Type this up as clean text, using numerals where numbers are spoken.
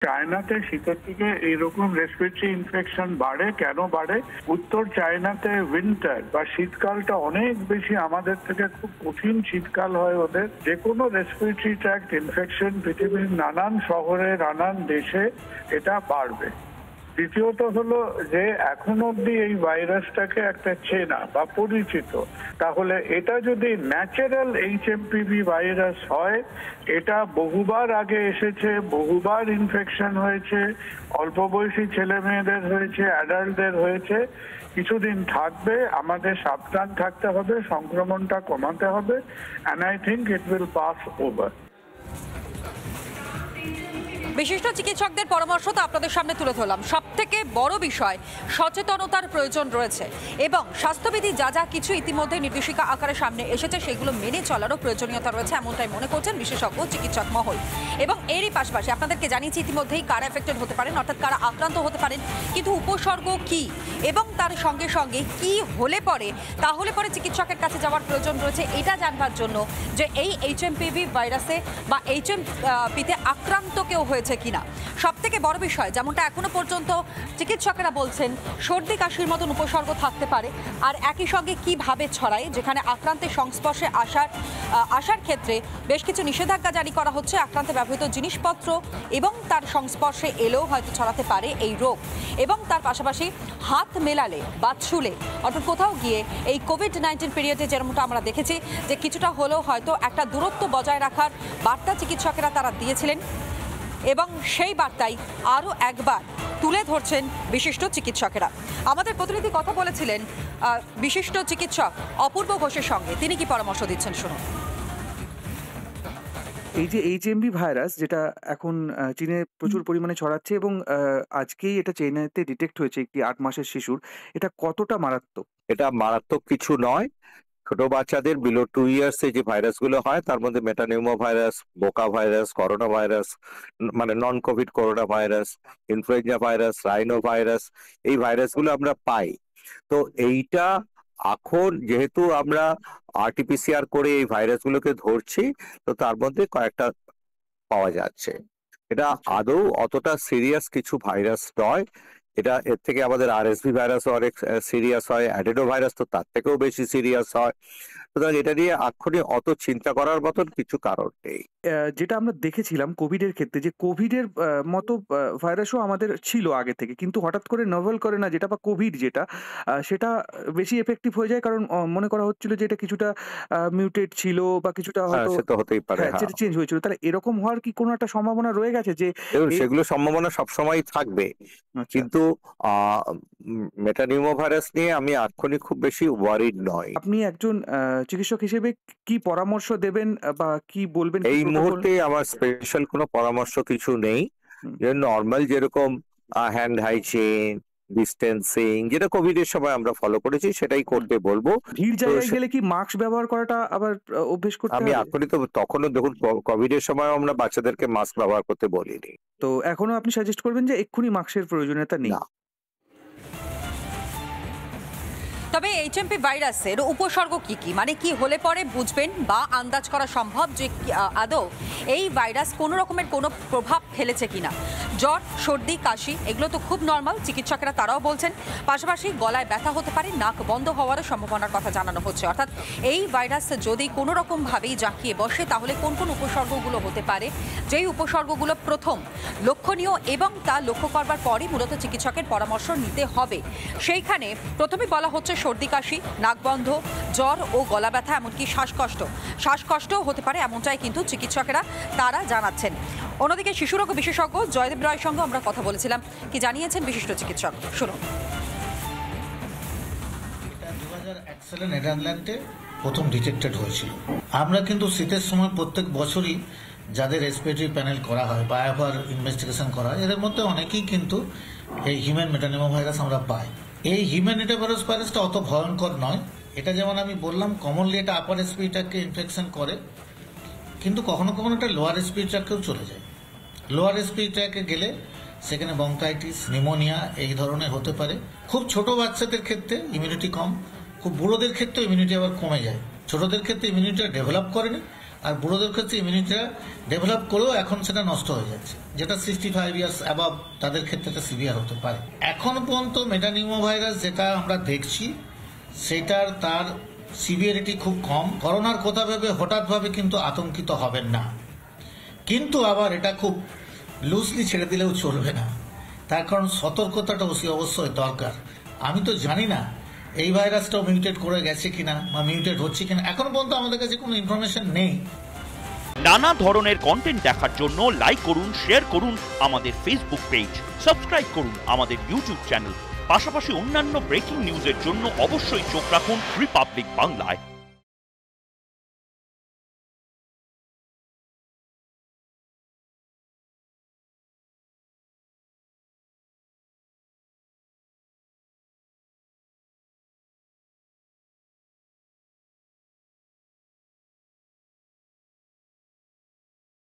চায়নাতে শীতের থেকে এইরকম রেসপিরেটরি ইনফেকশন বাড়ে, কেন বাড়ে? উত্তর চায়নাতে উইন্টার বা শীতকালটা অনেক বেশি আমাদের থেকে খুব কঠিন শীতকাল হয় ওদের। যে কোনো রেসপিরেটরি ট্র্যাক্ট ইনফেকশন পৃথিবীর নানান শহরে নানান দেশে এটা বাড়বে। দ্বিতীয়ত হলো যে এখন অব্দি এই ভাইরাসটাকে একটা চেনা বা পরিচিত, তাহলে এটা যদি ন্যাচারাল HMPV ভাইরাস হয়, এটা বহুবার আগে এসেছে, বহুবার ইনফেকশন হয়েছে, অল্প বয়সী ছেলে মেয়েদের হয়েছে, অ্যাডাল্টদের হয়েছে, কিছুদিন থাকবে, আমাদের সাবধান থাকতে হবে, সংক্রমণটা কমাতে হবে, and I think it will pass over. বিশিষ্ট চিকিৎসকদের পরামর্শ তো আপনাদের সামনে তুলে ধরলাম। সব থেকে বড় বিষয় সচেতনতার প্রয়োজন রয়েছে এবং স্বাস্থ্যবিধি যা যা কিছু ইতিমধ্যে নির্দেশিকা আকারে সামনে এসেছে সেগুলো মেনে চলারও প্রয়োজনীয়তা রয়েছে, এমনটাই মনে করছেন বিশেষজ্ঞ চিকিৎসক মহল। এবং এরই পাশাপাশি আপনাদেরকে জানিয়েছি ইতিমধ্যেই কারা এফেক্টেড হতে পারেন, অর্থাৎ কারা আক্রান্ত হতে পারেন, কিন্তু উপসর্গ কি এবং তার সঙ্গে সঙ্গে কি হলে পরে চিকিৎসকের কাছে যাওয়ার প্রয়োজন রয়েছে এটা জানবার জন্য যে এই HMPV ভাইরাসে বা HMPতে আক্রান্ত কেউ হয়েছে কিনা। সব থেকে বড় বিষয় যেমনটা এখনো পর্যন্ত চিকিৎসকেরা বলছেন, সর্দি কাশির মতন উপসর্গ থাকতে পারে, আর একই সঙ্গে কিভাবে ছড়ায়, যেখানে আক্রান্তের সংস্পর্শে আসার ক্ষেত্রে বেশ কিছু নিষেধাজ্ঞা জারি করা হচ্ছে। আক্রান্তে ব্যবহৃত জিনিসপত্র এবং তার সংস্পর্শে এলেও হয়তো ছড়াতে পারে এই রোগ, এবং তার পাশাপাশি হাত মেলালে বা ছুলে, অর্থাৎ কোথাও গিয়ে এই কোভিড-19 পিরিয়ডে যেরকমটা আমরা দেখেছি যে কিছুটা হলেও হয়তো একটা দূরত্ব বজায় রাখার বার্তা চিকিৎসকেরা তারা দিয়েছিলেন, এবং সেই বার্তাই আরও একবার তুলে ধরছেন বিশিষ্ট চিকিৎসকেরা। আমাদের প্রতিনিধি কথা বলেছিলেন বিশিষ্ট চিকিৎসক অপূর্ব ঘোষের সঙ্গে, তিনি কি পরামর্শ দিচ্ছেন শুনুন। এই যে HMV ভাইরাস যেটা এখন চীনে প্রচুর পরিমাণে ছড়াচ্ছে এবং আজকেই এটা চায়নাতে ডিটেক্ট হয়েছে একটি 8 মাসের শিশুর, এটা কতটা মারাত্মক? এটা মারাত্মক কিছু নয়। ছোট বাচ্চাদের বিলো 2 ইয়ার্স যে ভাইরাসগুলো হয় তার মধ্যে metapneumovirus, bocavirus, coronavirus, মানে non covid coronavirus, influenza virus, rhinovirus, এই ভাইরাসগুলো আমরা পাই। তো এইটা এখন যেহেতু আমরা RT-PCR করে এই ভাইরাসগুলোকে ধরছি, তো তার মধ্যে কয়েকটা পাওয়া যাচ্ছে। এটা আদৌ অতটা সিরিয়াস কিছু ভাইরাস নয়। এর থেকে আমাদের RSV ভাইরাস অনেক সিরিয়াস হয়, অ্যাডেনো ভাইরাস তো তার থেকেও বেশি সিরিয়াস হয়। সুতরাং এটা নিয়ে এক্ষুনি অত চিন্তা করার মতন কিছু কারণ নেই। যেটা আমরা দেখেছিলাম কোভিডের ক্ষেত্রে, যে কোভিডের মতো ভাইরাসও আমাদের ছিল আগে থেকে, কিন্তু হঠাৎ করে নভেল করে না যেটা বা কোভিড যেটা সেটা বেশি এফেক্টিভ হয়ে যায়, কারণ মনে করা হচ্ছিল যে এটা কিছুটা মিউটেট ছিল বা কিছুটা হয়তো সেটা হতেই পারে, সেটা চেঞ্জ হয়েছিল। তাহলে এরকম হওয়ার কি কোনো একটা সম্ভাবনা রয়ে গেছে? যে সেগুলো সম্ভাবনা সবসময় থাকবে, কিন্তু মেটানিউমো ভাইরাস নিয়ে আমি এক্ষুনি খুব বেশি ওয়ারিড নয়। আপনি একজন চিকিৎসক হিসেবে কি পরামর্শ দেবেন বা কি বলবেন? এই মুহূর্তে আমার স্পেশাল কোনো পরামর্শ কিছু নেই। নর্মাল যেরকম হ্যান্ড হাইজিন, ডিস্টেন্সিং, যেটা কোভিড এর সময় আমরা ফলো করেছি সেটাই করতে বলবো। ভিড় জায়গায় গেলে কি মাস্ক ব্যবহার করাটা আবার অভ্যেস করতে হবে? আমি এখনই তো, তখনও দেখুন কোভিড এর সময় আমরা বাচ্চাদেরকে মাস্ক ব্যবহার করতে বলিনি। তো এখনো আপনি সাজেস্ট করবেন যে এক্ষুনি মাস্কের প্রয়োজনীয়তা নেই? না। তবে HMP ভাইরাসের উপসর্গ কি কি, মানে কি হলে পরে বুঝবেন বা আন্দাজ করা সম্ভব যে আদৌ এই ভাইরাস কোনো রকমের কোনো প্রভাব ফেলেছে কিনা? জ্বর, সর্দি, কাশি এগুলো তো খুব নর্মাল, চিকিৎসকেরা তারাও বলছেন। পাশাপাশি গলায় ব্যথা হতে পারে, নাক বন্ধ হওয়ারও সম্ভাবনার কথা জানানো হচ্ছে। অর্থাৎ এই ভাইরাস যদি কোনো রকমভাবেই জাঁকিয়ে বসে তাহলে কোন কোন উপসর্গগুলো হতে পারে, যেই উপসর্গগুলো প্রথম লক্ষণীয় এবং তা লক্ষ্য করবার পরই মূলত চিকিৎসকের পরামর্শ নিতে হবে। সেইখানে প্রথমে বলা হচ্ছে সর্দি কাশি, নাক বন্ধ, জ্বর ও গলা ব্যথা, এমনকি শ্বাসকষ্টও হতে পারে, এমনটাই কিন্তু চিকিৎসকেরা তারা জানাচ্ছেন। অন্যদিকে শিশুরোগ বিশেষজ্ঞ জয়দেব রায়ের সঙ্গে আমরা কথা বলেছিলাম, কি জানিয়েছেন বিশিষ্ট চিকিৎসক, শুনুন। এটা 2001 সালে নেদারল্যান্ডে প্রথম ডিটেক্টেড হয়েছিল। আমরা কিন্তু শীতের সময় প্রত্যেক বছরই যাদের রেসপিরেটরি প্যানেল করা হয় বা একবার ইনভেস্টিগেশন করা হয়, এদের মধ্যে অনেকেই কিন্তু এই হিউম্যান মেটানিউমো ভাইরাস আমরা পাই। এই হিউম্যান মেটাভাইরাস ভাইরাসটা অত ভয়ঙ্কর নয়। এটা যেমন আমি বললাম, কমনলি এটা আপার রেসপিরেটরি ট্র্যাক্টকে ইনফেকশন করে, কিন্তু কখনো কখনো এটা লোয়ার রেসপিরেটরি ট্র্যাক্টেও চলে যায়। লোয়ার রেসপিরেটরি ট্র্যাক্টে গেলে সেখানে বঙ্কাইটিস, নিউমোনিয়া এই ধরনের হতে পারে। খুব ছোট বাচ্চাদের ক্ষেত্রে ইমিউনিটি কম, খুব বুড়োদের ক্ষেত্রে ইমিউনিটি আবার কমে যায়। ছোটদের ক্ষেত্রে ইমিউনিটি ডেভেলপ করেনি, আর বুড়োদের ক্ষেত্রে ইমিউনিটিটা ডেভেলপ করেও এখন সেটা নষ্ট হয়ে যাচ্ছে, যেটা 65 ইয়ার্স অ্যাবাভ তাদের ক্ষেত্রে এটা সিভিয়ার হতে পারে। এখন পর্যন্ত মেটানিউমো ভাইরাস যেটা আমরা দেখছি সেটার তার সিভিয়ারিটি খুব কম। করোনার কথা ভেবে হঠাৎভাবে কিন্তু আতঙ্কিত হবেন না, কিন্তু আবার এটা খুব লুজলি ছেড়ে দিলেও চলবে না, তার কারণ সতর্কতাটা অবশ্যই দরকার। আমি তো জানি না এই ভাইরাসটাও মিউটেট করে গেছে কিনা বা মিউটেট হচ্ছে কিনা, এখন পর্যন্ত আমাদের কাছে কোনো ইনফরমেশন নেই। নানা ধরনের কন্টেন্ট দেখার জন্য লাইক করুন, শেয়ার করুন আমাদের ফেসবুক পেজ, সাবস্ক্রাইব করুন আমাদের ইউটিউব চ্যানেল। পাশাপাশি অন্যান্য ব্রেকিং নিউজের জন্য অবশ্যই চোখ রাখুন রিপাবলিক বাংলায়।